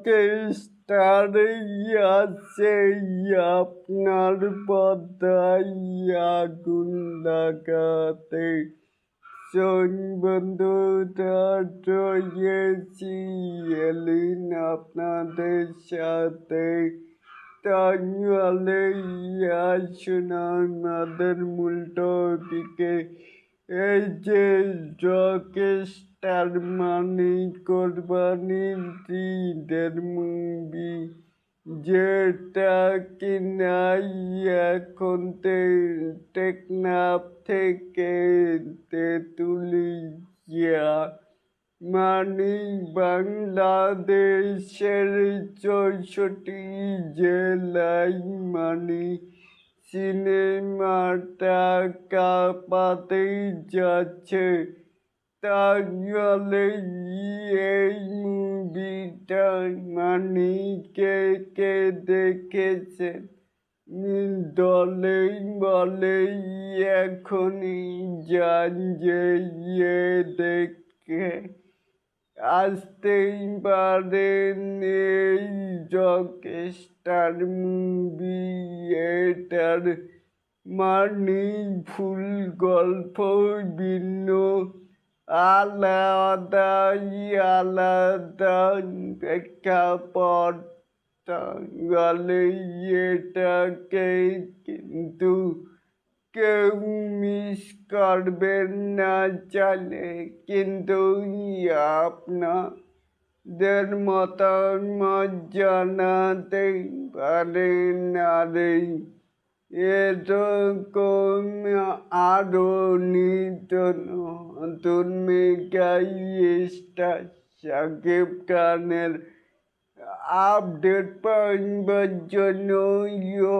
রকেস্টারেই আছে আপনার পদ্মায় আগুন লাগাতে। বন্ধুরা রয়েছি এলিন আপনাদের সাথে। তাহলে আসুন আমাদের মূল টপিকে। এই যে রকেস্টার মানে কোরবানির ঈদের মুভি, যেটা কিনা এখন টেকনাফ থেকে তেঁতুলিয়া মানে বাংলাদেশের ৬৪ জেলায় মানে সিনেমাটা কাঁপাতে যাচ্ছে। তাহলে এই মুভিটা মানে কে কে দেখেছেন দলে বলে এখনই যান যে দেখে আসতেই পারেন। এই রকেস্টার মুভি, এটার মানে ফুল গল্প ভিন্ন, আলাদা আলাদা প্রেক্ষাপট। তাহলে এটাকে কিন্তু কেউ মিস করবেন না, চাইলে কিন্তু আপনাদের মতামত জানাতে পারেন। আর এরকম আরো নিত্য নতুন মেগা স্টার শাকিব খানের আপডেট পাওয়ার জন্য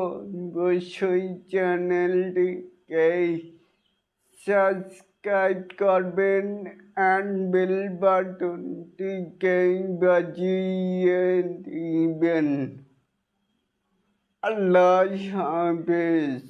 অবশ্যই চ্যানেলটিকে সাবস্ক্রাইব করবেন অ্যান্ড বেল বাটনটিকে বাজিয়ে দিবেন। আল্লাহ হাফেজ।